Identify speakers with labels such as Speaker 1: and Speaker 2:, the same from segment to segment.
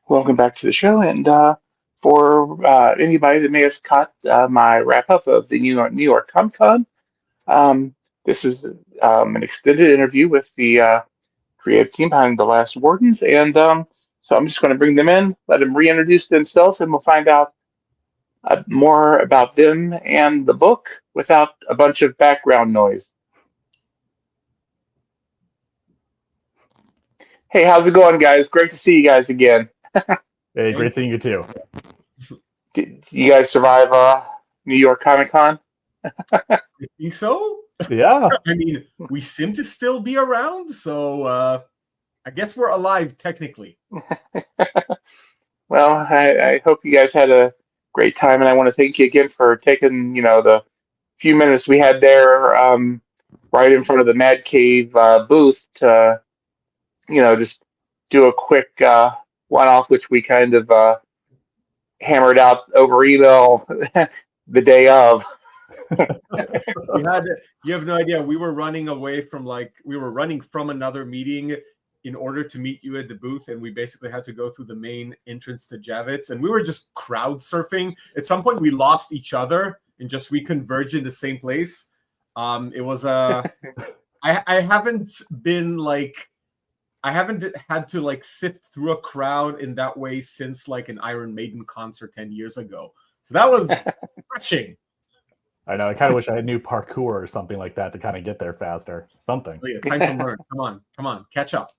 Speaker 1: Welcome back to the show. And for anybody that may have caught my wrap up of the New York Comic Con, um, this is an extended interview with the creative team behind the last Wardens. And so I'm just going to bring them in, let them reintroduce themselves, and we'll find out more about them and the book without a bunch of background noise. Hey, how's it going, guys? Great to see you guys again.
Speaker 2: Hey, great seeing you too.
Speaker 1: Did you guys survive New York Comic Con?
Speaker 3: I think so.
Speaker 2: Yeah.
Speaker 3: I mean, we seem to still be around, so I guess we're alive technically.
Speaker 1: Well, I hope you guys had a great time, and I want to thank you again for taking, the few minutes we had there, right in front of the Mad Cave booth to, just do a quick one-off, which we kind of hammered out over email the day of.
Speaker 3: You have no idea. We were running from another meeting in order to meet you at the booth, and we basically had to go through the main entrance to Javits, and we were just crowd surfing. At some point, we lost each other and just reconverged in the same place. It was I haven't had to sift through a crowd in that way since an Iron Maiden concert 10 years ago. So that was refreshing.
Speaker 2: I know. I kind of wish I had new parkour or something like that to kind of get there faster. Something.
Speaker 3: Oh, yeah, time to learn. Come on, catch up.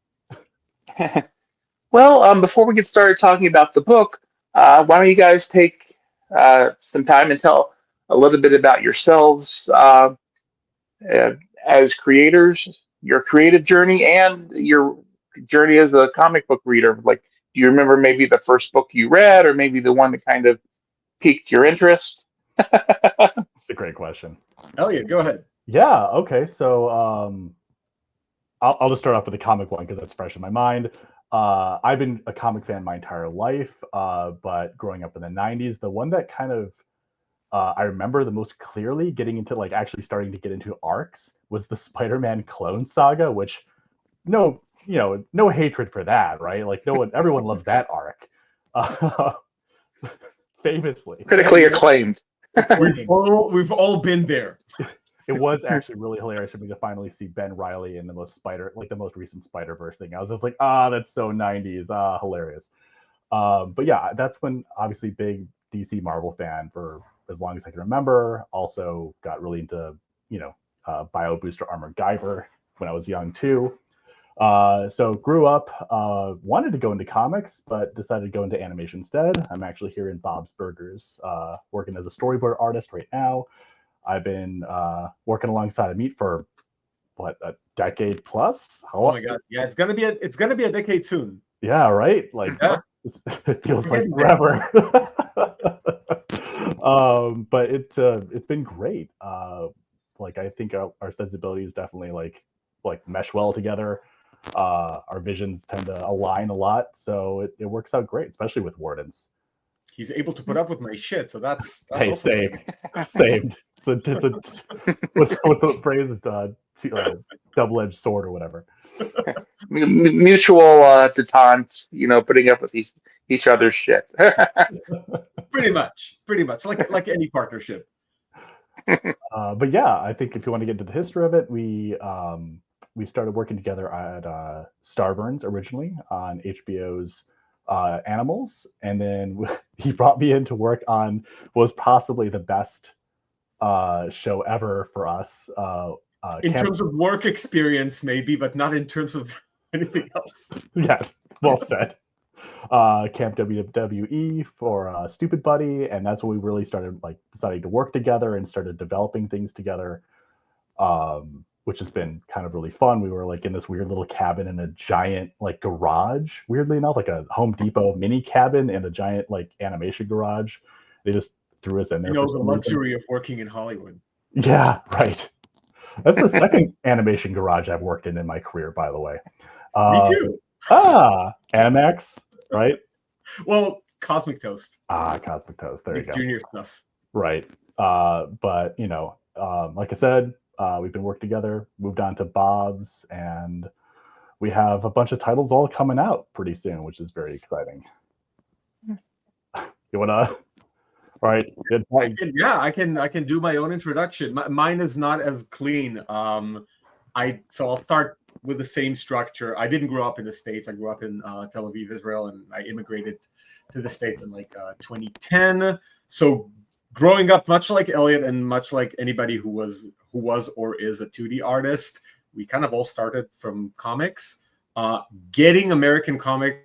Speaker 1: Well, before we get started talking about the book, why don't you guys take some time and tell a little bit about yourselves uh, as creators, your creative journey, and your journey as a comic book reader. Like, do you remember maybe the first book you read, or maybe the one that kind of piqued your interest?
Speaker 2: It's a great question.
Speaker 3: Elliot, go ahead.
Speaker 2: Yeah. Okay. So I'll just start off with the comic one because that's fresh in my mind. I've been a comic fan my entire life, but growing up in the '90s, the one that kind of I remember the most clearly getting into actually starting to get into arcs was the Spider-Man clone saga, which no hatred for that, right? Like everyone loves that arc, famously
Speaker 1: Critically acclaimed.
Speaker 3: We've all been there.
Speaker 2: It was actually really hilarious for me to finally see Ben Reilly in the most recent Spider-Verse thing. I was just like, that's so 90s, hilarious. But yeah, that's when obviously big DC Marvel fan for as long as I can remember. Also got really into Bio Booster Armor Guyver when I was young too. So grew up, wanted to go into comics, but decided to go into animation instead. I'm actually here in Bob's Burgers, working as a storyboard artist right now. I've been working alongside Amit for a decade plus.
Speaker 3: Oh my god, yeah, it's gonna be a decade soon.
Speaker 2: Yeah, right. It feels like forever. But it's been great. I think our sensibilities definitely mesh well together. Our visions tend to align a lot, so it works out great, especially with Wardens.
Speaker 3: He's able to put up with my shit, so that's
Speaker 2: hey,
Speaker 3: awesome.
Speaker 2: same. What's the phrase? It's double-edged sword or whatever.
Speaker 1: Mutual detente, putting up with each other's shit.
Speaker 3: Pretty much, like any partnership.
Speaker 2: But yeah, I think if you want to get into the history of it, we started working together at Starburns originally on HBO's Animals, and then he brought me in to work on what was possibly the best show ever for us.
Speaker 3: In terms of work experience, maybe, but not in terms of anything else.
Speaker 2: Yeah, well said. Camp WWE for Stupid Buddy, and that's when we really started deciding to work together and started developing things together, which has been kind of really fun. We were in this weird little cabin in a giant garage, weirdly enough, like a Home Depot mini cabin and a giant animation garage. They just threw us in there.
Speaker 3: The luxury of working in Hollywood.
Speaker 2: Yeah, right. That's the second animation garage I've worked in my career, by the way.
Speaker 3: Me too.
Speaker 2: Animax, right?
Speaker 3: Well, Cosmic Toast.
Speaker 2: Cosmic Toast. There you go.
Speaker 3: Junior stuff.
Speaker 2: Right. But like I said, we've been working together, moved on to Bob's, and we have a bunch of titles all coming out pretty soon, which is very exciting. You wanna? All right.
Speaker 3: I can do my own introduction. Mine is not as clean. So I'll start with the same structure. I didn't grow up in the States. I grew up in Tel Aviv, Israel, and I immigrated to the States in like 2010. So growing up, much like Elliot and much like anybody who was or is a 2D artist, we kind of all started from comics. Getting American comics,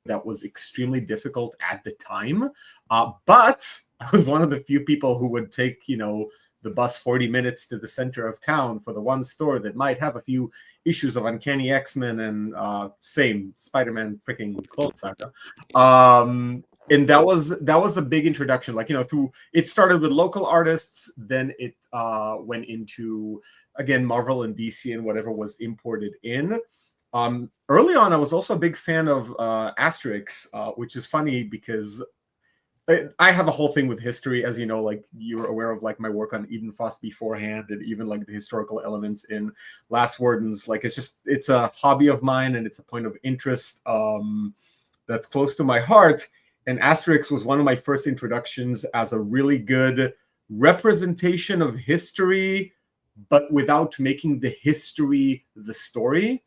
Speaker 3: that was extremely difficult at the time. But I was one of the few people who would take, the bus 40 minutes to the center of town for the one store that might have a few issues of Uncanny X-Men and same Spider-Man freaking Clone Saga. And that was a big introduction. Like, it started with local artists, then it went into, again, Marvel and DC and whatever was imported in. Early on, I was also a big fan of Asterix, which is funny because I have a whole thing with history, as you know, like you're aware of, like my work on Eden Frost beforehand, and even like the historical elements in Last Wardens. Like it's a hobby of mine, and it's a point of interest that's close to my heart. And Asterix was one of my first introductions as a really good representation of history, but without making the history the story.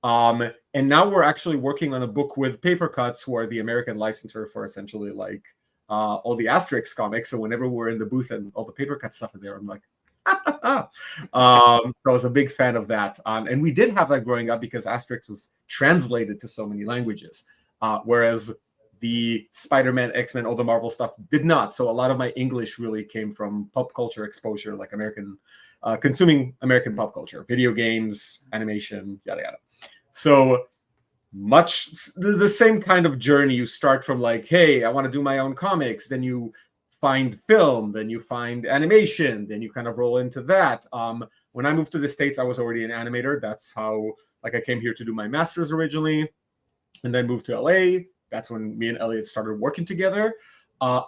Speaker 3: And now we're actually working on a book with Paper Cuts, who are the American licensor for essentially like all the Asterix comics. So whenever we're in the booth and all the Paper Cut stuff are there, I'm like, so I was a big fan of that. And we did have that growing up because Asterix was translated to so many languages, whereas the Spider-Man, X-Men, all the Marvel stuff did not. So a lot of my English really came from pop culture exposure, like consuming American pop culture, video games, animation, yada, yada. So much the same kind of journey. You start from like, hey, I want to do my own comics. Then you find film, then you find animation, then you kind of roll into that. When I moved to the States, I was already an animator. That's how, like, I came here to do my master's originally, and then moved to LA. That's when me and Elliot started working together.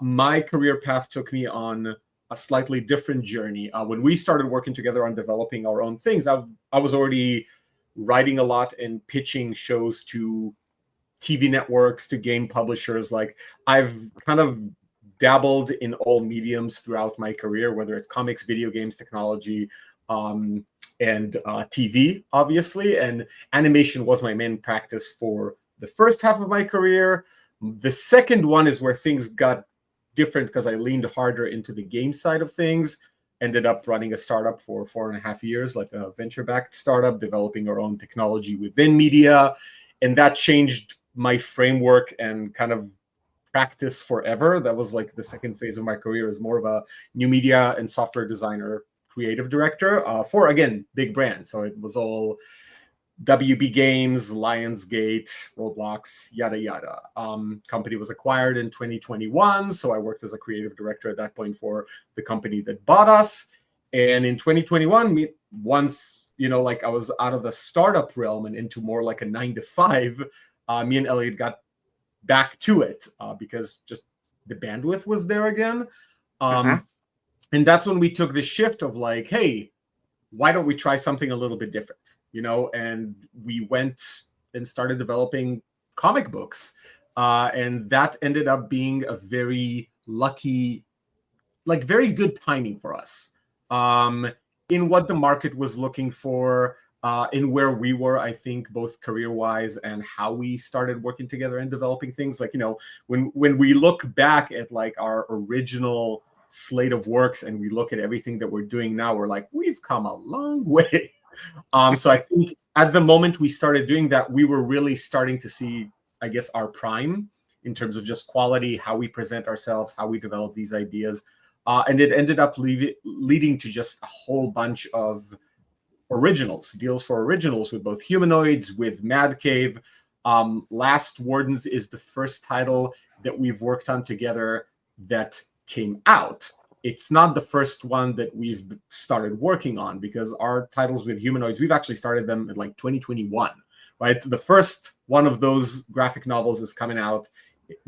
Speaker 3: My career path took me on a slightly different journey. When we started working together on developing our own things, I was already writing a lot and pitching shows to TV networks, to game publishers. Like, I've kind of dabbled in all mediums throughout my career, whether it's comics, video games, technology, and TV, obviously. And animation was my main practice for the first half of my career. The second one is where things got different because I leaned harder into the game side of things. Ended up running a startup for 4.5 years, like a venture-backed startup, developing our own technology within media. And that changed my framework and kind of practice forever. That was like the second phase of my career, as more of a new media and software designer, creative director for, again, big brands. So it was all WB Games, Lionsgate, Roblox, yada, yada. Company was acquired in 2021. So I worked as a creative director at that point for the company that bought us. And in 2021, once, like I was out of the startup realm and into more like a 9-to-5, me and Elliot got back to it because just the bandwidth was there again. And that's when we took the shift of like, hey, why don't we try something a little bit different? And we went and started developing comic books. And that ended up being a very lucky, like very good timing for us in what the market was looking for, in where we were, I think, both career-wise and how we started working together and developing things. Like, when we look back at like our original slate of works and we look at everything that we're doing now, we're like, we've come a long way. So I think at the moment we started doing that, we were really starting to see, I guess, our prime in terms of just quality, how we present ourselves, how we develop these ideas. And it ended up leading to just a whole bunch of deals for originals with both humanoids, with Mad Cave. Last Wardens is the first title that we've worked on together that came out. It's not the first one that we've started working on, because our titles with humanoids, we've actually started them in like 2021, right? The first one of those graphic novels is coming out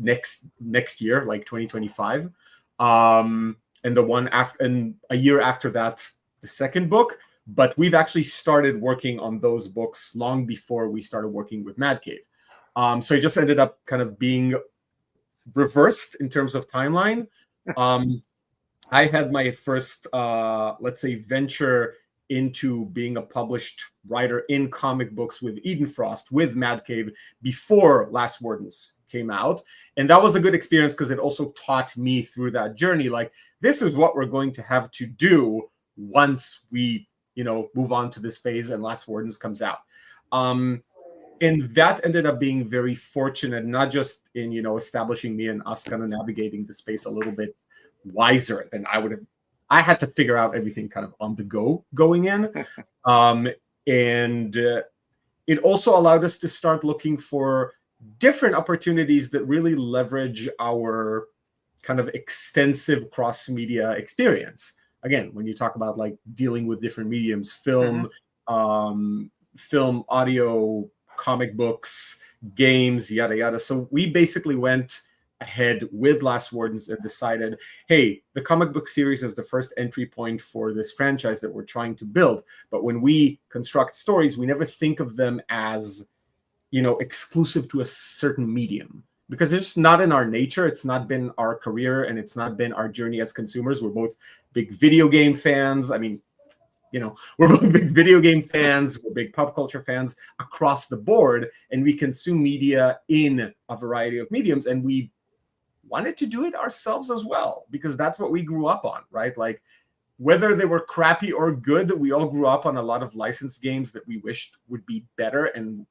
Speaker 3: next year, like 2025. And the one after, and a year after that, the second book. But we've actually started working on those books long before we started working with Mad Cave. So it just ended up kind of being reversed in terms of timeline. I had my first, let's say, venture into being a published writer in comic books with Eden Frost, with Mad Cave, before Last Wardens came out. And that was a good experience because it also taught me through that journey, like, this is what we're going to have to do once we, move on to this phase and Last Wardens comes out. And that ended up being very fortunate, not just in, establishing me and us kind of navigating the space a little bit wiser than I would have. I had to figure out everything kind of on the go going in. And it also allowed us to start looking for different opportunities that really leverage our kind of extensive cross-media experience. Again, when you talk about like dealing with different mediums, film, audio, comic books, games, yada, yada. So we basically went ahead with Last Wardens and decided, hey, the comic book series is the first entry point for this franchise that we're trying to build. But when we construct stories, we never think of them as, exclusive to a certain medium, because it's not in our nature. It's not been our career, and it's not been our journey as consumers. We're both big video game fans. I mean, we're both big video game fans. We're big pop culture fans across the board, and we consume media in a variety of mediums, and we wanted to do it ourselves as well, because that's what we grew up on, right? Like, whether they were crappy or good, we all grew up on a lot of licensed games that we wished would be better. And,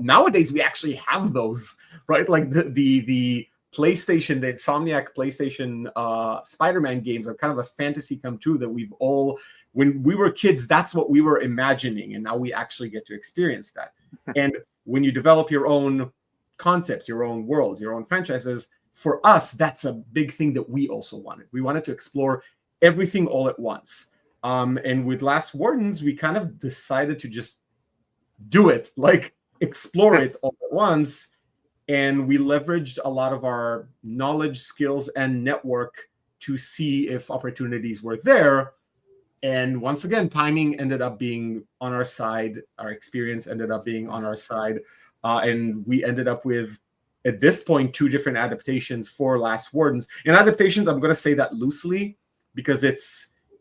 Speaker 3: nowadays we actually have those, right? Like the PlayStation, the Insomniac PlayStation Spider-Man games are kind of a fantasy come true that we've all, when we were kids, that's what we were imagining. And now we actually get to experience that. And when you develop your own concepts, your own worlds, your own franchises, for us, that's a big thing that we also wanted. We wanted to explore everything all at once. And with Last Wardens, we kind of decided to just do it, like explore it all at once. And we leveraged a lot of our knowledge, skills, and network to see if opportunities were there. And once again, timing ended up being on our side. Our experience ended up being on our side. And we ended up with, at this point, 2 different adaptations for Last Wardens. And adaptations, I'm going to say that loosely, because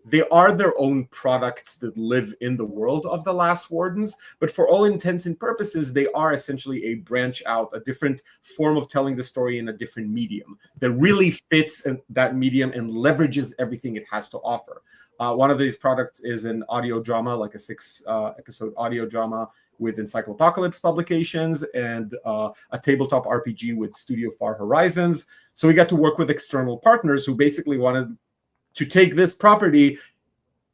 Speaker 3: they are their own products that live in the world of the Last Wardens. But for all intents and purposes, they are essentially a branch out, a different form of telling the story in a different medium that really fits in that medium and leverages everything it has to offer. One of these products is an audio drama, like a 6-episode audio drama with Encyclopocalypse Publications, and a tabletop RPG with Studio Far Horizons. So we got to work with external partners who basically wanted to take this property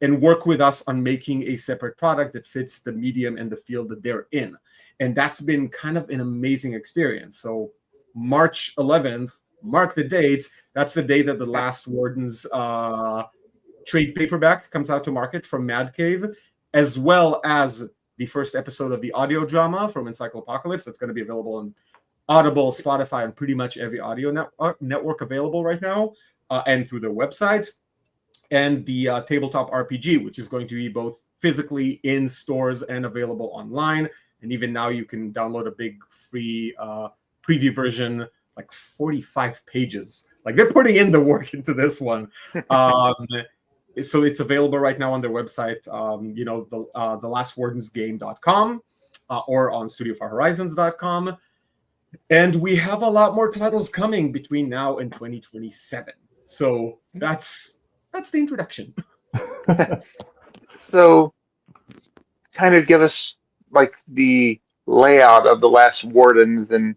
Speaker 3: and work with us on making a separate product that fits the medium and the field that they're in. And that's been kind of an amazing experience. So March 11th, mark the dates. That's the day that the Last Wardens trade paperback comes out to market from Mad Cave, as well as the first episode of the audio drama from Encyclopocalypse that's going to be available on Audible, Spotify, and pretty much every audio network available right now, and through their website. And the tabletop RPG, which is going to be both physically in stores and available online. And even now you can download a big free preview version, like 45 pages. Like, they're putting in the work into this one. So it's available right now on their website, the lastwardensgame.com or on studiofarhorizons.com. And we have a lot more titles coming between now and 2027. So that's the introduction.
Speaker 1: So, kind of give us like the layout of the Last Wardens, and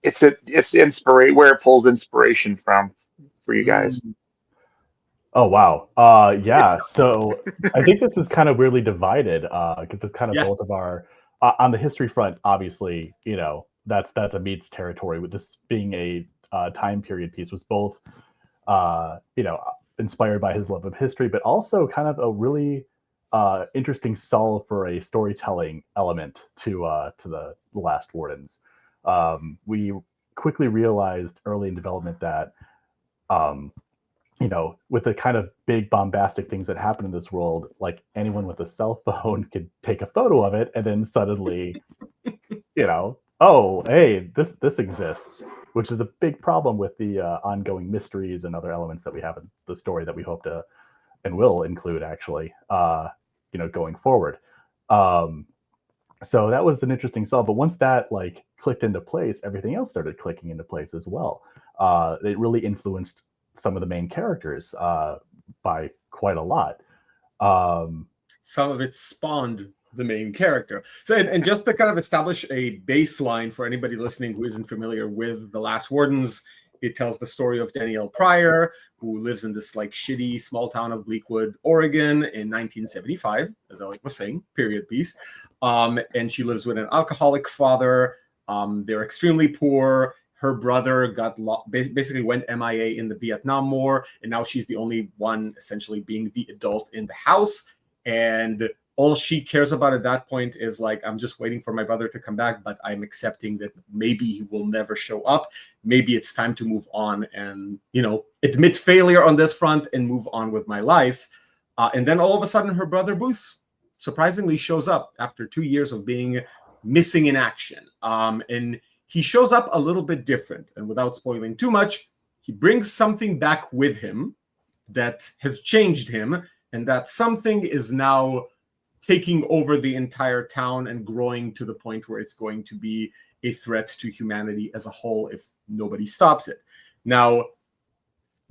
Speaker 1: it's inspiration, where it pulls inspiration from for you guys.
Speaker 2: Oh wow, yeah. So I think this is kind of weirdly divided, because it's kind of both of our on the history front. Obviously, that's Amit's territory. With this being a time period piece, was both inspired by his love of history, but also kind of a really interesting solve for a storytelling element to the Last Wardens. We quickly realized early in development that, with the kind of big bombastic things that happen in this world, like anyone with a cell phone could take a photo of it and then suddenly, oh, hey, this exists. which is a big problem with the ongoing mysteries and other elements that we have in the story that we hope to and will include actually, going forward. So that was an interesting solve. But once that like clicked into place, everything else started clicking into place as well. It really influenced some of the main characters by quite a lot.
Speaker 3: Some of it spawned the main character. So, and just to kind of establish a baseline for anybody listening who isn't familiar with The Last Wardens, it tells the story of Danielle Pryer, who lives in this like shitty small town of Bleakwood, Oregon in 1975, as Elliot was saying, period piece. And she lives with an alcoholic father. They're extremely poor. Her brother basically went MIA in the Vietnam War, and now she's the only one essentially being the adult in the house. And all she cares about at that point is like, I'm just waiting for my brother to come back, but I'm accepting that maybe he will never show up. Maybe it's time to move on and, admit failure on this front and move on with my life. And then all of a sudden, her brother Bruce surprisingly shows up after 2 years of being missing in action. And he shows up a little bit different. And without spoiling too much, he brings something back with him that has changed him. And that something is now taking over the entire town and growing to the point where it's going to be a threat to humanity as a whole if nobody stops it. Now,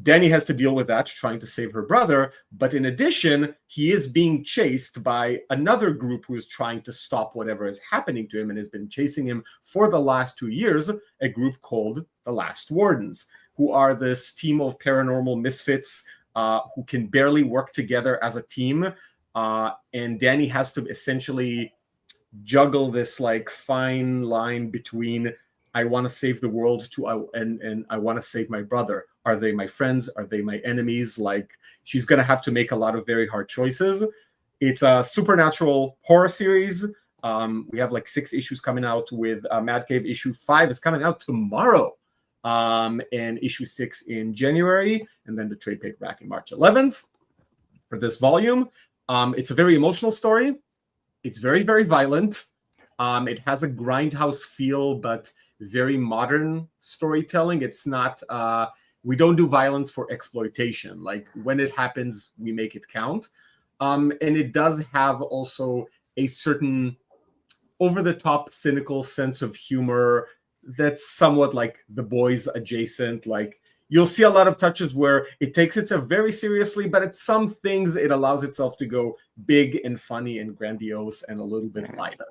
Speaker 3: Danny has to deal with that, trying to save her brother. But in addition, he is being chased by another group who is trying to stop whatever is happening to him and has been chasing him for the last 2 years, a group called the Last Wardens, who are this team of paranormal misfits who can barely work together as a team. And Danny has to essentially juggle this like fine line between I want to save the world and I want to save my brother. Are they my friends? Are they my enemies? Like, she's going to have to make a lot of very hard choices. It's a supernatural horror series. We have like 6 issues coming out with Mad Cave issue 5 is coming out tomorrow. And issue 6 in January, and then the trade paperback in March 11th for this volume. It's a very emotional story. It's very, very violent. It has a grindhouse feel, but very modern storytelling. It's not, we don't do violence for exploitation. Like, when it happens, we make it count. And it does have also a certain over-the-top cynical sense of humor that's somewhat like The Boys adjacent. Like, you'll see a lot of touches where it takes itself very seriously, but at some things it allows itself to go big and funny and grandiose and a little bit lighter.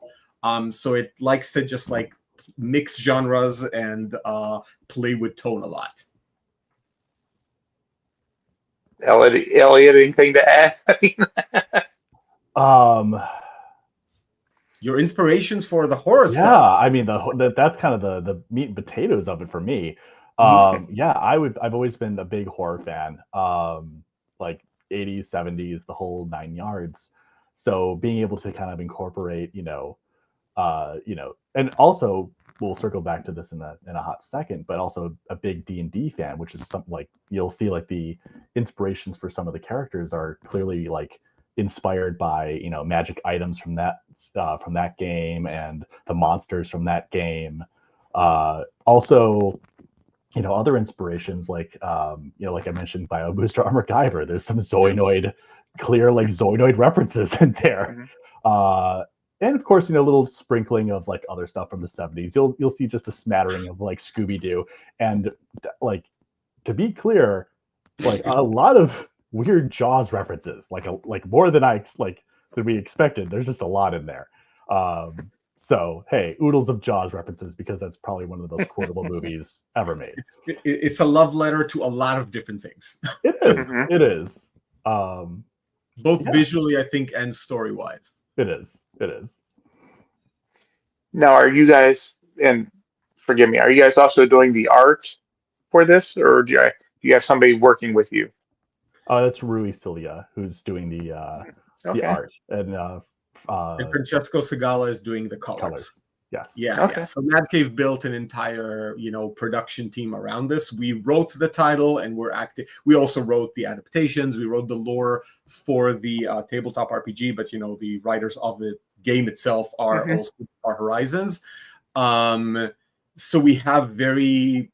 Speaker 3: So it likes to just like mix genres and play with tone a lot.
Speaker 1: Elliot, anything to add?
Speaker 3: Your inspirations for the horror stuff.
Speaker 2: Yeah, I mean that's kind of the meat and potatoes of it for me. Yeah, I've always been a big horror fan. Like 80s, 70s, the whole 9 yards. So being able to kind of incorporate, and also we'll circle back to this in a hot second, but also a big D&D fan, which is something like you'll see like the inspirations for some of the characters are clearly like inspired by magic items from that game and the monsters from that game. Also, other inspirations like like I mentioned, Bio Booster Armor Guyver. There's some clear Zoinoid references in there. Mm-hmm. And of course, a little sprinkling of like other stuff from the 70s. You'll see just a smattering of like Scooby-Doo, and like, to be clear, like a lot of weird Jaws references, like more than than we expected. There's just a lot in there. So hey, oodles of Jaws references, because that's probably one of the most quotable movies ever made.
Speaker 3: It's a love letter to a lot of different things.
Speaker 2: It is. Mm-hmm. It is.
Speaker 3: Both visually, I think, and story-wise.
Speaker 2: It is. It is.
Speaker 1: Now, are you guys, and forgive me, are you guys also doing the art for this, or do you have somebody working with you?
Speaker 2: That's Rui Cilia who's doing the art, and
Speaker 3: Francesco Segala is doing the colors.
Speaker 2: Yes.
Speaker 3: Yeah. Okay. Yeah. So Mad Cave built an entire, production team around this. We wrote the title, and we're active. We also wrote the adaptations. We wrote the lore for the tabletop RPG, but the writers of the game itself are also our Horizons. So we have very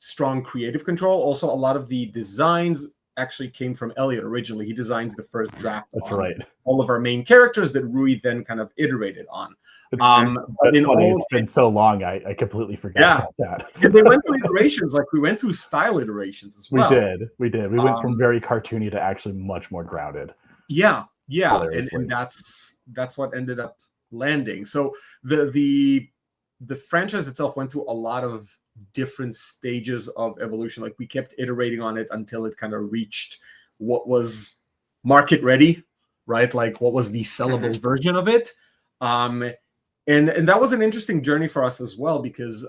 Speaker 3: strong creative control. Also, a lot of the designs actually came from Elliot originally. He designs the first draft.
Speaker 2: That's
Speaker 3: on
Speaker 2: right.
Speaker 3: all of our main characters that Rui then kind of iterated on.
Speaker 2: That's
Speaker 3: But in
Speaker 2: funny.
Speaker 3: all,
Speaker 2: It's been so long, I completely forgot about that.
Speaker 3: and they went through iterations, like we went through style iterations as well.
Speaker 2: We did. We went from very cartoony to actually much more grounded.
Speaker 3: Yeah, and that's what ended up landing. So the franchise itself went through a lot of different stages of evolution. Like we kept iterating on it until it kind of reached what was market ready, right? Like what was the sellable version of it. And that was an interesting journey for us as well, because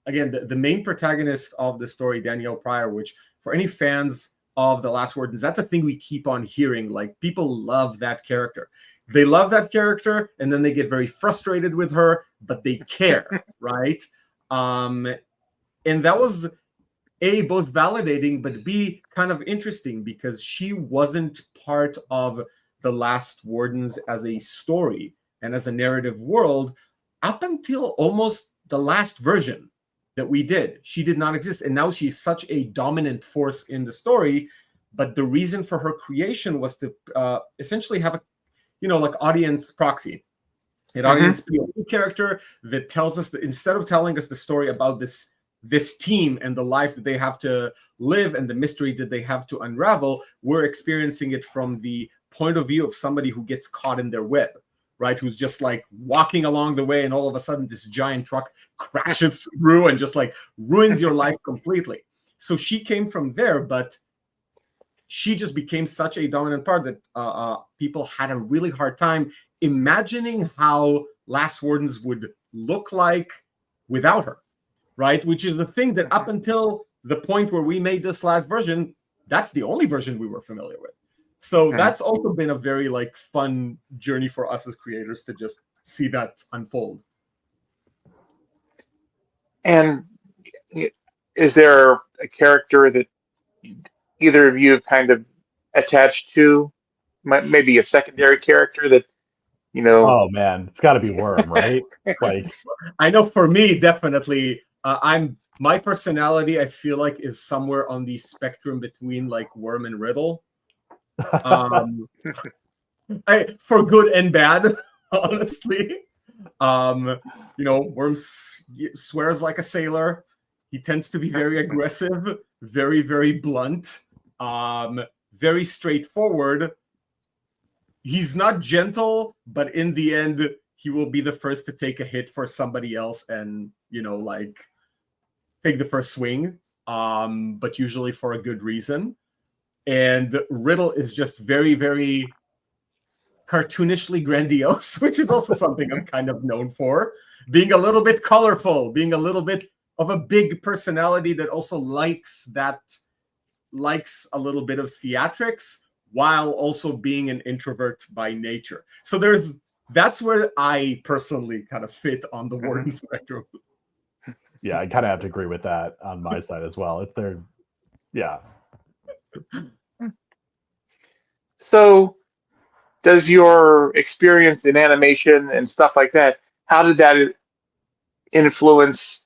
Speaker 3: again, the main protagonist of the story, Danielle Pryer, which for any fans of The Last Wardens, that's a thing we keep on hearing. Like people love that character. They love that character, and then they get very frustrated with her, but they care, right? And that was A, both validating, but B, kind of interesting, because she wasn't part of The Last Wardens as a story and as a narrative world up until almost the last version that we did. She did not exist. And now she's such a dominant force in the story. But the reason for her creation was to essentially have a, like audience proxy, an audience POV character that tells us that instead of telling us the story about this team and the life that they have to live and the mystery that they have to unravel, we're experiencing it from the point of view of somebody who gets caught in their web, right? Who's just like walking along the way, and all of a sudden this giant truck crashes through and just like ruins your life completely. So she came from there, but she just became such a dominant part that people had a really hard time imagining how Last Wardens would look like without her, right? Which is the thing that up until the point where we made this last version, that's the only version we were familiar with. So that's also been a very like fun journey for us as creators to just see that unfold.
Speaker 1: And is there a character that either of you have kind of attached to? Maybe a secondary character that,
Speaker 2: Oh man, it's got to be Worm, right? Like,
Speaker 3: I know for me, definitely, my personality, I feel like, is somewhere on the spectrum between like Worm and Riddle. For good and bad, honestly. Worm swears like a sailor. He tends to be very aggressive, very, very blunt, very straightforward. He's not gentle, but in the end, he will be the first to take a hit for somebody else and, like take the first swing, but usually for a good reason. And Riddle is just very, very cartoonishly grandiose, which is also something I'm kind of known for. Being a little bit colorful, being a little bit of a big personality that also likes a little bit of theatrics, while also being an introvert by nature. So that's where I personally kind of fit on the Warden spectrum.
Speaker 2: Yeah, I kind of have to agree with that on my side as well. Yeah.
Speaker 1: So does your experience in animation and stuff like that, how did that influence,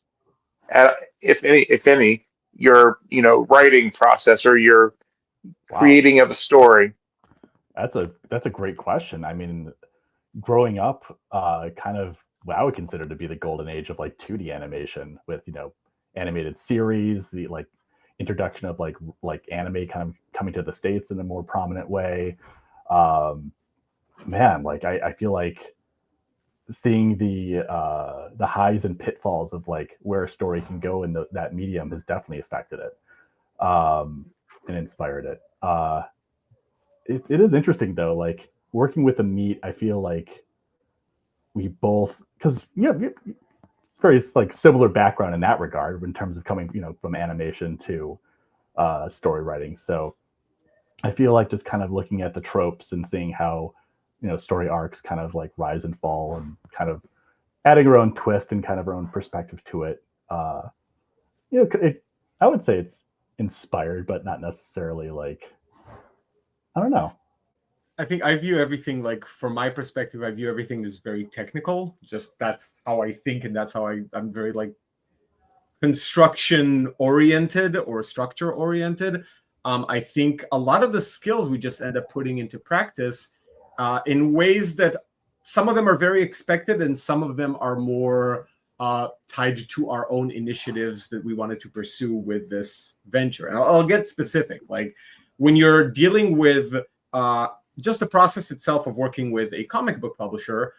Speaker 1: if any, your writing process or your creating of a story?
Speaker 2: That's a great question. I mean, growing up, kind of what I would consider to be the golden age of like 2D animation with animated series, the like introduction of like anime kind of coming to the States in a more prominent way. Man, like I feel like seeing the highs and pitfalls of like where a story can go in that medium has definitely affected it and inspired it. It is interesting though, like working with Amit, I feel like we both, because very like similar background in that regard in terms of coming from animation to story writing. So I feel like just kind of looking at the tropes and seeing how story arcs kind of like rise and fall and kind of adding our own twist and kind of our own perspective to it. I would say it's inspired, but not necessarily like, I don't know.
Speaker 3: I think I view everything, like from my perspective, I view everything as very technical. Just that's how I think, and that's how I'm very like construction oriented or structure oriented. I think a lot of the skills we just end up putting into practice in ways that some of them are very expected and some of them are more tied to our own initiatives that we wanted to pursue with this venture. And I'll get specific. Like when you're dealing with just the process itself of working with a comic book publisher,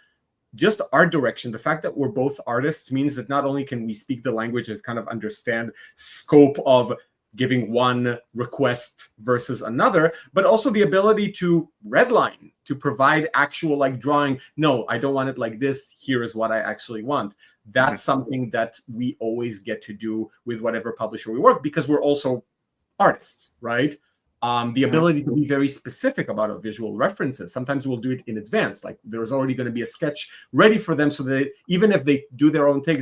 Speaker 3: just art direction, the fact that we're both artists means that not only can we speak the language and kind of understand scope of giving one request versus another, but also the ability to redline, to provide actual like drawing. No, I don't want it like this. Here is what I actually want. That's something that we always get to do with whatever publisher we work, because we're also artists, right? The ability to be very specific about our visual references. Sometimes we'll do it in advance. Like there's already going to be a sketch ready for them, so that even if they do their own take,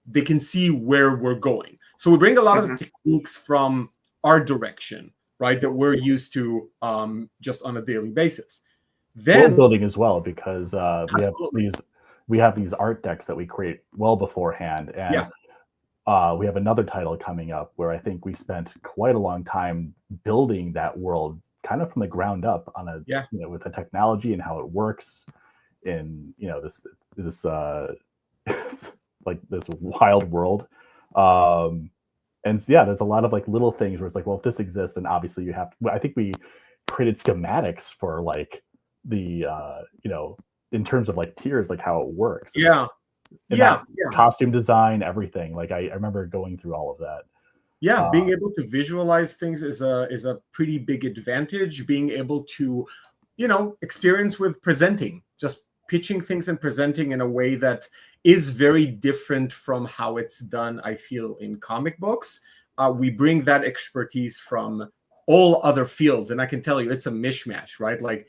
Speaker 3: they can see where we're going. So we bring a lot of techniques from our direction, right, that we're used to just on a daily basis. Then
Speaker 2: world building as well, because we have these art decks that we create well beforehand, and we have another title coming up where I think we spent quite a long time building that world kind of from the ground up on a with the technology and how it works in this like this wild world. And there's a lot of like little things where it's like, well, if this exists, then obviously you have to. I think we created schematics for like the in terms of like tiers, like how it works. Costume design, everything. Like I remember going through all of that.
Speaker 3: Being able to visualize things is a pretty big advantage. Being able to, experience with presenting, just pitching things and presenting in a way that is very different from how it's done, I feel, in comic books. We bring that expertise from all other fields, and I can tell you it's a mishmash, right? Like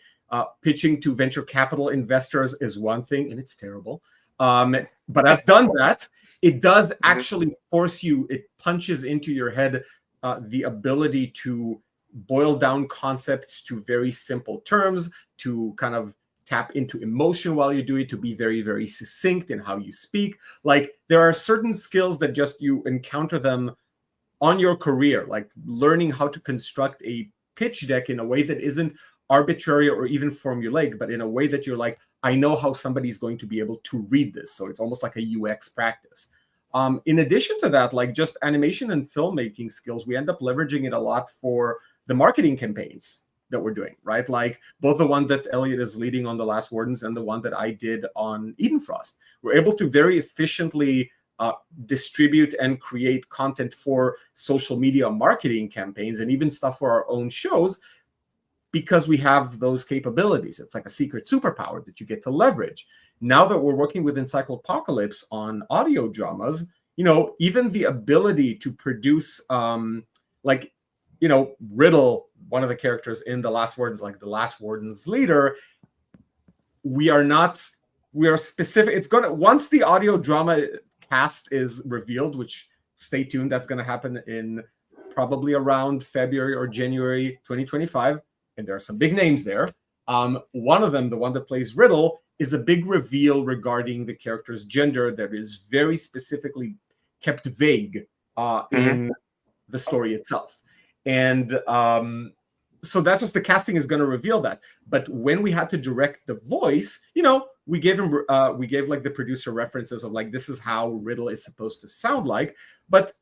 Speaker 3: pitching to venture capital investors is one thing, and it's terrible. But I've done that. It does actually force you, it punches into your head the ability to boil down concepts to very simple terms, to kind of tap into emotion while you do it, to be very, very succinct in how you speak. Like there are certain skills that just you encounter them on your career, like learning how to construct a pitch deck in a way that isn't arbitrary or even formulaic, but in a way that you're like, I know how somebody's going to be able to read this. So it's almost like a UX practice. In addition to that, like just animation and filmmaking skills, we end up leveraging it a lot for the marketing campaigns that we're doing, right? Like both the one that Elliot is leading on The Last Wardens and the one that I did on Eden Frost. We're able to very efficiently distribute and create content for social media marketing campaigns and even stuff for our own shows, because we have those capabilities. It's like a secret superpower that you get to leverage. Now that we're working with Encyclopocalypse on audio dramas, even the ability to produce Riddle, one of the characters in The Last Wardens, like the Last Warden's leader, we are specific. It's once the audio drama cast is revealed, which stay tuned, that's going to happen in probably around February or January 2025. And there are some big names there. One of them, the one that plays Riddle, is a big reveal regarding the character's gender that is very specifically kept vague in the story itself. And so that's just the casting is going to reveal that. But when we had to direct the voice, we gave like the producer references of like, this is how Riddle is supposed to sound like. But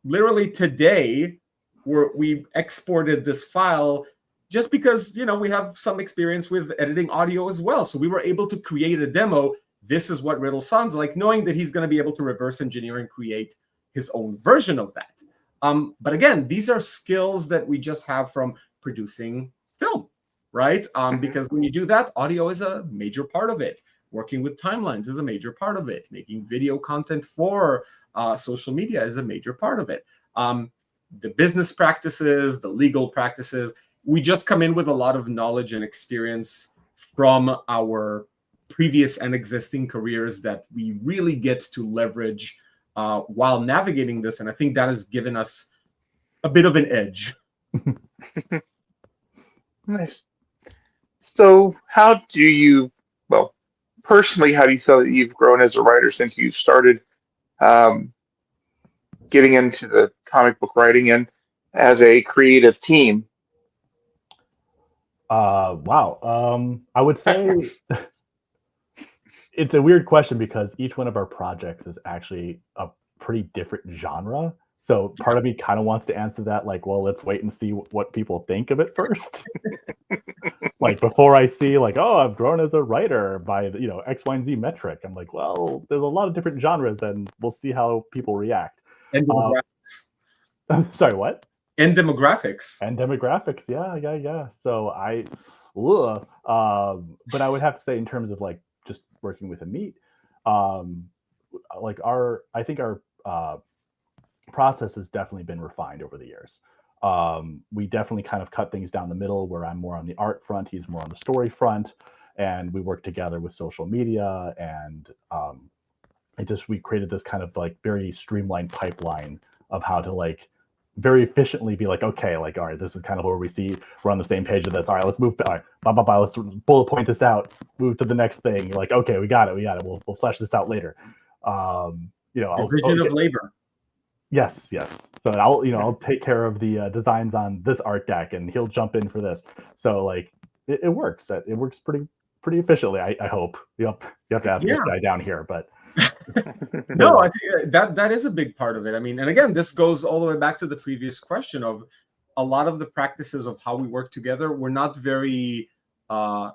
Speaker 3: literally today, we exported this file just because, we have some experience with editing audio as well. So we were able to create a demo. This is what Riddle sounds like, knowing that he's going to be able to reverse engineer and create his own version of that. But again, these are skills that we just have from producing film, right? Because when you do that, audio is a major part of it. Working with timelines is a major part of it. Making video content for social media is a major part of it. The business practices, the legal practices, we just come in with a lot of knowledge and experience from our previous and existing careers that we really get to leverage while navigating this. And I think that has given us a bit of an edge.
Speaker 1: Nice. So how do you, personally, how do you feel that you've grown as a writer since you started getting into the comic book writing and as a creative team?
Speaker 2: Wow. I would say it's a weird question because each one of our projects is actually a pretty different genre. So part of me kind of wants to answer that like, well, let's wait and see what people think of it first. Like before I see like, oh, I've grown as a writer by X, Y, and Z metric. I'm like, well, there's a lot of different genres, and we'll see how people react.
Speaker 3: And demographics.
Speaker 2: Sorry, what?
Speaker 3: And demographics.
Speaker 2: And demographics, yeah. So but I would have to say in terms of like just working with Amit, like I think our process has definitely been refined over the years. We definitely kind of cut things down the middle where I'm more on the art front, he's more on the story front, and we work together with social media, and we created this kind of like very streamlined pipeline of how to like very efficiently be like, okay, like, all right, this is kind of where we see we're on the same page of this. All right, let's move. All right, let's bullet point this out. Move to the next thing. You're like, okay, we got it. We'll flesh this out later.
Speaker 3: Division of labor.
Speaker 2: Yes. So I'll take care of the designs on this art deck, and he'll jump in for this. So like it works. It works pretty efficiently. I hope. You have to ask this guy down here, but.
Speaker 3: No, I think that is a big part of it. I mean, and again, this goes all the way back to the previous question of a lot of the practices of how we work together. We're not very,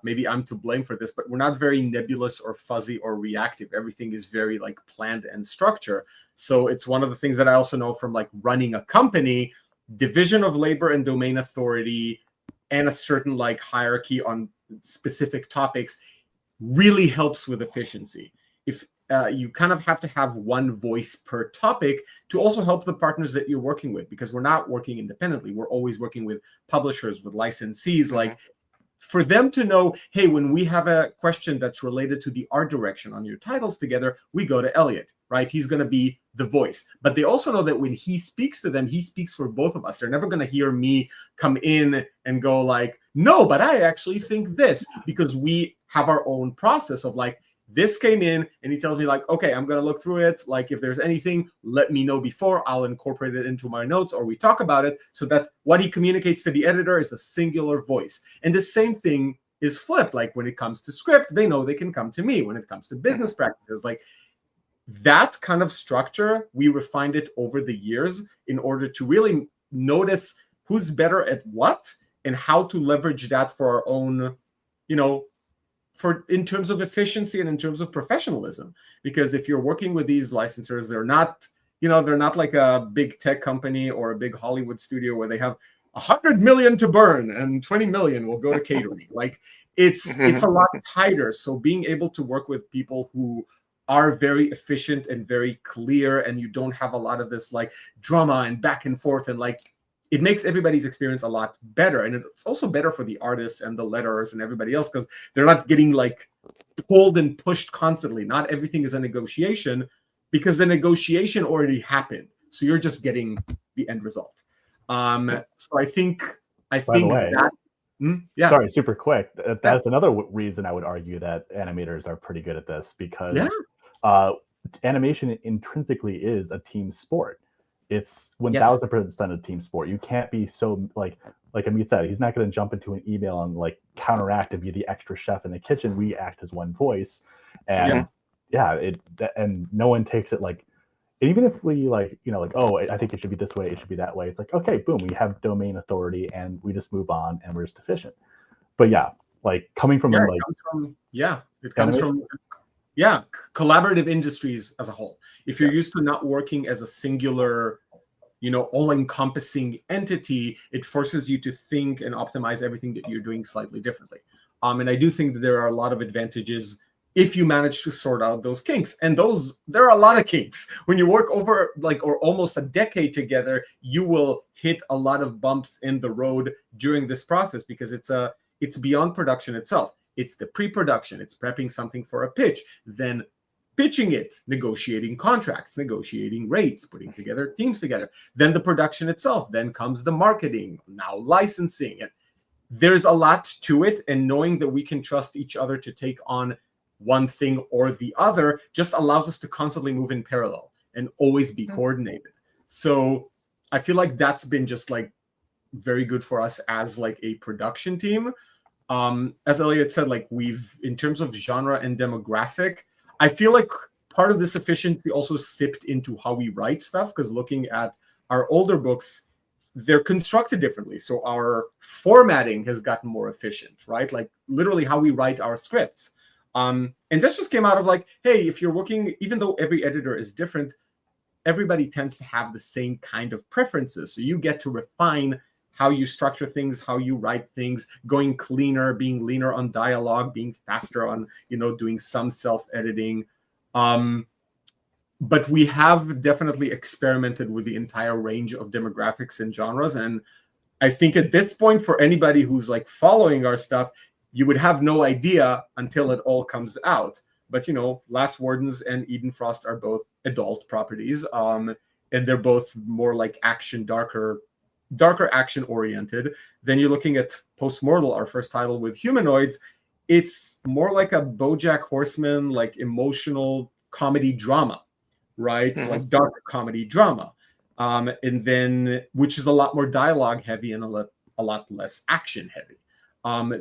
Speaker 3: maybe I'm to blame for this, but we're not very nebulous or fuzzy or reactive. Everything is very like planned and structured. So it's one of the things that I also know from like running a company, division of labor and domain authority, and a certain like hierarchy on specific topics really helps with efficiency. If you kind of have to have one voice per topic to also help the partners that you're working with, because we're not working independently. We're always working with publishers, with licensees, like for them to know, hey, when we have a question that's related to the art direction on your titles together, we go to Elliot, right? He's going to be the voice. But they also know that when he speaks to them, he speaks for both of us. They're never going to hear me come in and go like, no, but I actually think this, because we have our own process of like, this came in and he tells me like, okay, I'm going to look through it. Like if there's anything, let me know before. I'll incorporate it into my notes or we talk about it, so that what he communicates to the editor is a singular voice. And the same thing is flipped. Like when it comes to script, they know they can come to me. When it comes to business practices, like that kind of structure, we refined it over the years in order to really notice who's better at what and how to leverage that for our own, for in terms of efficiency and in terms of professionalism. Because if you're working with these licensors, they're not like a big tech company or a big Hollywood studio where they have 100 million to burn and 20 million will go to catering. Like it's a lot tighter. So being able to work with people who are very efficient and very clear, and you don't have a lot of this like drama and back and forth, and like it makes everybody's experience a lot better. And it's also better for the artists and the letterers and everybody else, because they're not getting like pulled and pushed constantly. Not everything is a negotiation, because the negotiation already happened. So you're just getting the end result. So I think that. Yeah.
Speaker 2: Sorry, super quick. That's another reason I would argue that animators are pretty good at this, because animation intrinsically is a team sport. It's 1000% a team sport. You can't be so like Amit said, he's not going to jump into an email and like counteract and be the extra chef in the kitchen. We act as one voice, and and no one takes it like. Even if we like, oh, I think it should be this way, it should be that way. It's like, okay, boom, we have domain authority, and we just move on, and we're just efficient. But like coming from
Speaker 3: collaborative industries as a whole. If you're used to not working as a singular, all-encompassing entity, it forces you to think and optimize everything that you're doing slightly differently. And I do think that there are a lot of advantages if you manage to sort out those kinks. And there are a lot of kinks. When you work over or almost a decade together, you will hit a lot of bumps in the road during this process, because it's beyond production itself. It's the pre-production. It's prepping something for a pitch, then pitching it, negotiating contracts, negotiating rates, putting together teams together, then the production itself, then comes the marketing, now licensing. And there's a lot to it, and knowing that we can trust each other to take on one thing or the other just allows us to constantly move in parallel and always be coordinated. So I feel like that's been just like very good for us as like a production team. As Elliot said, like in terms of genre and demographic, I feel like part of this efficiency also sipped into how we write stuff, because looking at our older books, they're constructed differently. So our formatting has gotten more efficient, right? Like literally how we write our scripts. And this just came out of like, hey, if you're working, even though every editor is different, everybody tends to have the same kind of preferences. So you get to refine how you structure things, how you write things, going cleaner, being leaner on dialogue, being faster on, doing some self-editing. But we have definitely experimented with the entire range of demographics and genres. And I think at this point, for anybody who's like following our stuff, you would have no idea until it all comes out. But, Last Wardens and Eden Frost are both adult properties. And they're both more like action, darker action oriented. Then you're looking at Postmortal, our first title with humanoids. It's more like a BoJack Horseman, like emotional comedy drama, right? Mm-hmm. Like dark comedy drama. And then, which is a lot more dialogue heavy and a lot less action heavy.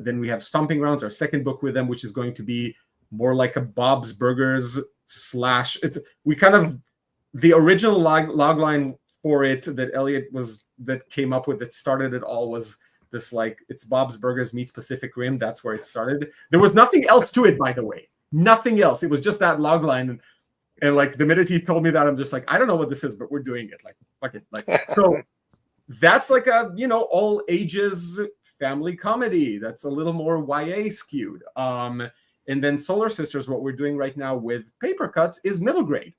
Speaker 3: Then we have Stomping Grounds, our second book with them, which is going to be more like a Bob's Burgers / the original log line for it that Elliot came up with, that started it all, was this like, it's Bob's Burgers meets Pacific Rim. That's where it started. There was nothing else to it, by the way. Nothing else. It was just that log line. And like the minute he told me that, I'm just like, I don't know what this is, but we're doing it. Like, fuck it. Like, so that's like a, all ages family comedy. That's a little more YA skewed. And then Solar Sisters, what we're doing right now with Paper Cuts, is middle grade.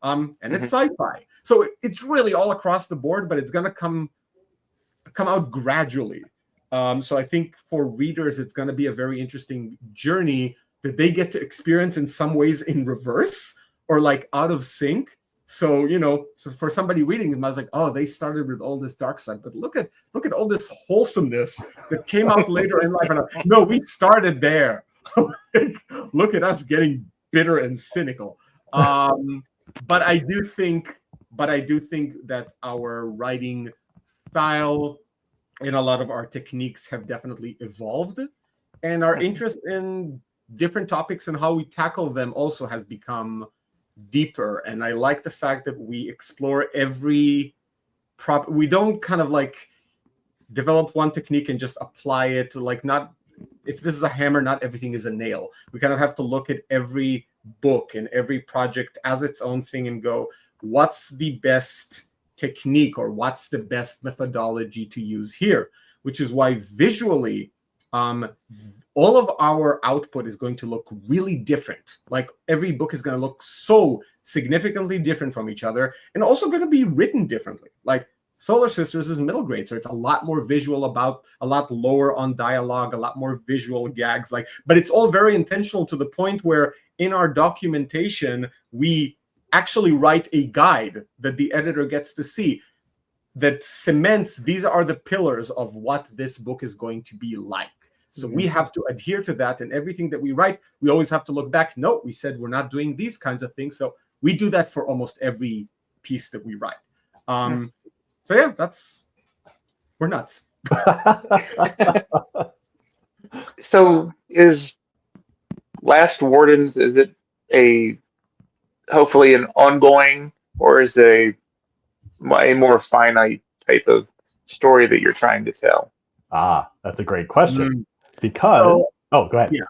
Speaker 3: And it's sci-fi. So it's really all across the board, but it's going to come out gradually. So I think for readers, it's going to be a very interesting journey that they get to experience in some ways in reverse or like out of sync. So, so for somebody reading them, I was like, oh, they started with all this dark side, but look at all this wholesomeness that came out later in life. And no, we started there. Look at us getting bitter and cynical. But I do think that our writing style and a lot of our techniques have definitely evolved, and our interest in different topics and how we tackle them also has become deeper. And I like the fact that we explore every we don't kind of like develop one technique and just apply it to like, not if this is a hammer, not everything is a nail. We kind of have to look at every book and every project as its own thing and go, what's the best technique or what's the best methodology to use here? Which is why visually, all of our output is going to look really different. Like every book is going to look so significantly different from each other, and also going to be written differently. Like Solar Sisters is middle grade, so it's a lot more visual, about a lot lower on dialogue, a lot more visual gags. Like, but it's all very intentional to the point where in our documentation, we actually write a guide that the editor gets to see that cements these are the pillars of what this book is going to be like. So we have to adhere to that, and everything that we write, we always have to look back. No, we said we're not doing these kinds of things. So we do that for almost every piece that we write. So yeah, we're nuts.
Speaker 1: So is Last Wardens, is it hopefully an ongoing, or is it a more finite type of story that you're trying to tell?
Speaker 2: That's a great question. Because go ahead.
Speaker 3: Yeah.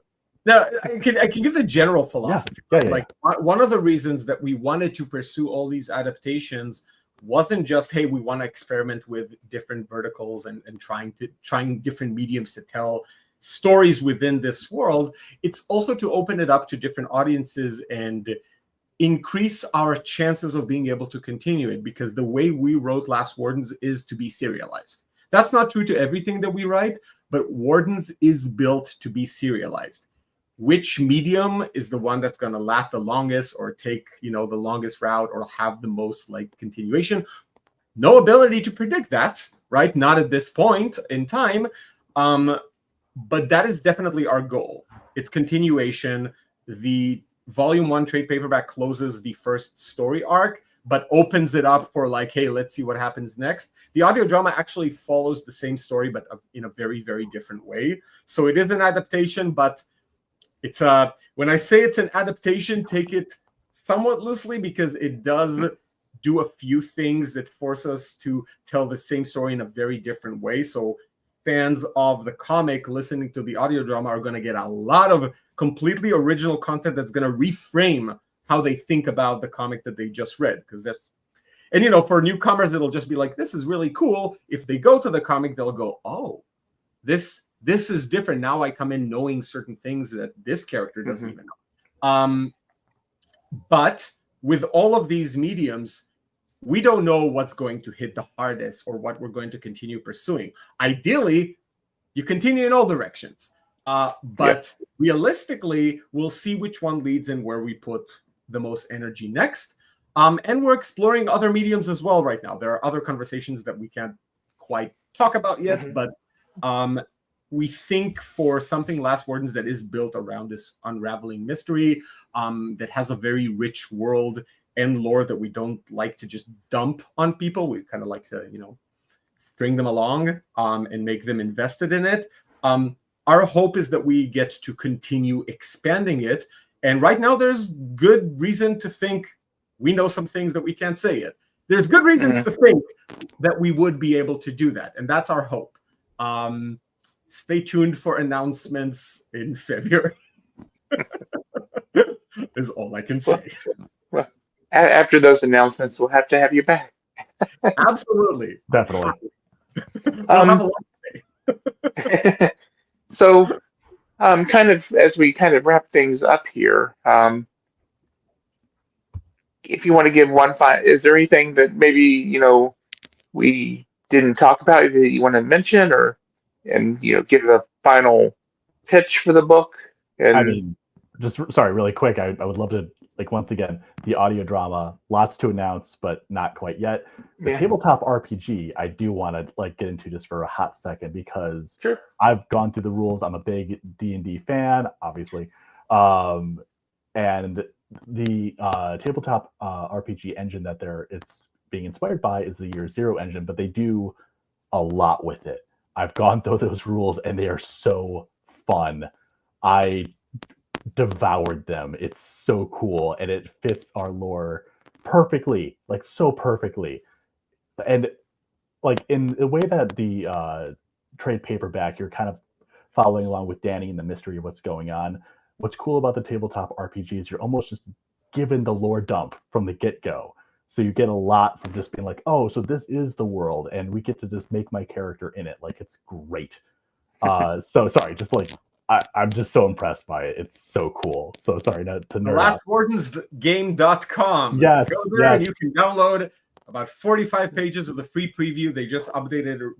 Speaker 3: Now I can give the general philosophy.
Speaker 2: Yeah.
Speaker 3: Like one of the reasons that we wanted to pursue all these adaptations wasn't just, hey, we want to experiment with different verticals and trying different mediums to tell stories within this world. It's also to open it up to different audiences and increase our chances of being able to continue it, because the way we wrote Last Wardens is to be serialized. That's not true to everything that we write, but Wardens is built to be serialized. Which medium is the one that's going to last the longest or take, the longest route or have the most like continuation? No ability to predict that, right? Not at this point in time. But that is definitely our goal. It's continuation. The Volume 1 trade paperback closes the first story arc, but opens it up for like, hey, let's see what happens next. The audio drama actually follows the same story, but in a very, very different way. So it is an adaptation, but it's when I say it's an adaptation, take it somewhat loosely, because it does do a few things that force us to tell the same story in a very different way. So fans of the comic listening to the audio drama are going to get a lot of completely original content that's going to reframe how they think about the comic that they just read. Because that's, and you know, for newcomers, it'll just be like, this is really cool. If they go to the comic, they'll go, oh, this is different. Now I come in knowing certain things that this character doesn't even know. But with all of these mediums, we don't know what's going to hit the hardest or what we're going to continue pursuing. Ideally, you continue in all directions. But realistically, we'll see which one leads and where we put the most energy next. And we're exploring other mediums as well right now. There are other conversations that we can't quite talk about yet, but we think for something Last Wardens that is built around this unraveling mystery, that has a very rich world and lore that we don't like to just dump on people. We kind of like to, you know, string them along and make them invested in it. Our hope is that we get to continue expanding it. And right now there's good reason to think we know some things that we can't say yet. There's good reasons to think that we would be able to do that. And that's our hope. Stay tuned for announcements in February. Is all I can say.
Speaker 1: Well, after those announcements, we'll have to have you back.
Speaker 3: Absolutely.
Speaker 2: Definitely.
Speaker 3: We'll have a lot to say.
Speaker 1: So, kind of as we kind of wrap things up here, if you want to give one final, is there anything that maybe, you know, we didn't talk about that you want to mention, or and you know, give a final pitch for the book? And
Speaker 2: I mean, just sorry, really quick. I would love to, like, once again, the audio drama, lots to announce, but not quite yet. The tabletop RPG, I do want to like get into just for a hot second, because I've gone through the rules. I'm a big D&D fan, obviously, and the tabletop RPG engine that it's being inspired by is the Year Zero engine, but they do a lot with it. I've gone through those rules and they are so fun. I devoured them. It's so cool, and it fits our lore perfectly, like so perfectly. And like in the way that the trade paperback, you're kind of following along with Danny in the mystery of what's going on. What's cool about the tabletop RPG is you're almost just given the lore dump from the get-go. So you get a lot from just being like, oh, so this is the world, and we get to just make my character in it. Like, it's great. So sorry, just like I'm just so impressed by it. It's so cool. So sorry to nerd out.
Speaker 3: LastWardensGame.com.
Speaker 2: Yes,
Speaker 3: go there and you can download about 45 pages of the free preview. They just updated it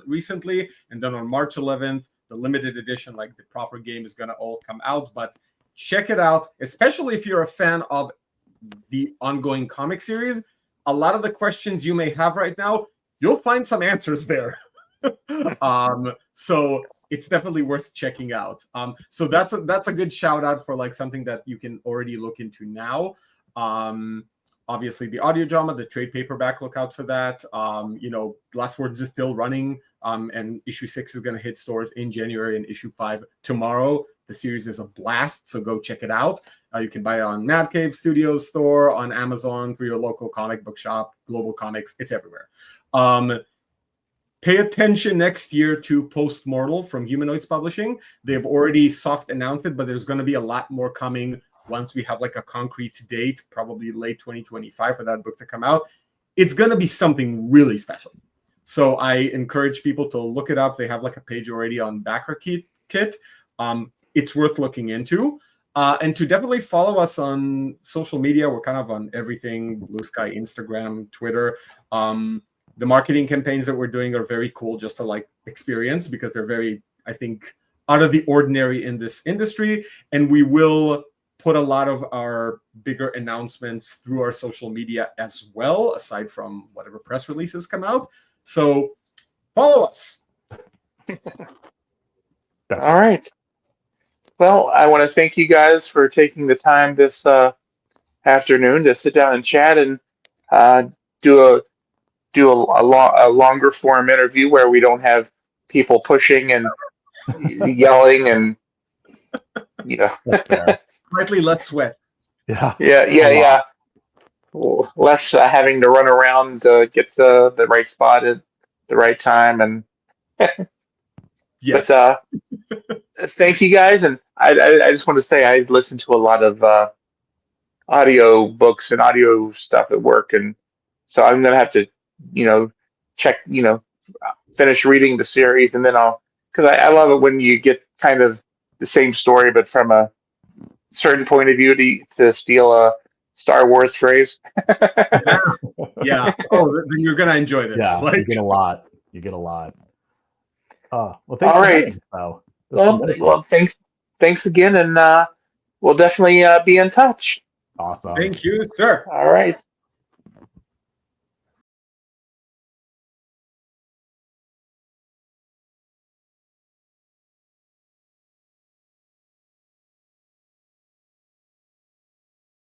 Speaker 3: recently, and then on March 11th, the limited edition, like the proper game, is going to all come out. But check it out, especially if you're a fan of the ongoing comic series. A lot of the questions you may have right now, you'll find some answers there. So it's definitely worth checking out. So that's a good shout out for like something that you can already look into now. Obviously the audio drama, the trade paperback, look out for that. You know, Last Words is still running, and issue 6 is going to hit stores in January, and issue 5 tomorrow. The series is a blast, so go check it out. You can buy it on Mad Cave Studios store, on Amazon, through your local comic book shop, Global Comics. It's everywhere. Pay attention next year to Postmortal from Humanoids Publishing. They've already soft announced it, but there's going to be a lot more coming once we have like a concrete date, probably late 2025 for that book to come out. It's going to be something really special. So I encourage people to look it up. They have like a page already on Backer Kit. It's worth looking into. And to definitely follow us on social media. We're kind of on everything: Blue Sky, Instagram, Twitter. The marketing campaigns that we're doing are very cool just to like experience, because they're very, I think, out of the ordinary in this industry. And we will put a lot of our bigger announcements through our social media as well, aside from whatever press releases come out. So follow us.
Speaker 1: All right. Well, I want to thank you guys for taking the time this afternoon to sit down and chat. And do a longer form interview where we don't have people pushing and yelling and
Speaker 2: That's fair.
Speaker 3: Slightly less sweat.
Speaker 2: Yeah.
Speaker 1: yeah. Less having to run around to get to the right spot at the right time. And
Speaker 3: Yes.
Speaker 1: but thank you guys, and I just want to say I listen to a lot of audio books and audio stuff at work, and so I'm gonna have to check finish reading the series, and then because I love it when you get kind of the same story but from a certain point of view to steal a Star Wars phrase.
Speaker 3: Yeah. Oh, then you're gonna enjoy this.
Speaker 2: Yeah,
Speaker 3: Like,
Speaker 2: you get a lot. You get a lot. Well, thanks
Speaker 1: All
Speaker 2: for
Speaker 1: right.
Speaker 2: having me, so this was wonderful.
Speaker 1: Well, thanks again, and we'll definitely be in touch.
Speaker 2: Awesome.
Speaker 3: thank you, sir.
Speaker 1: All right.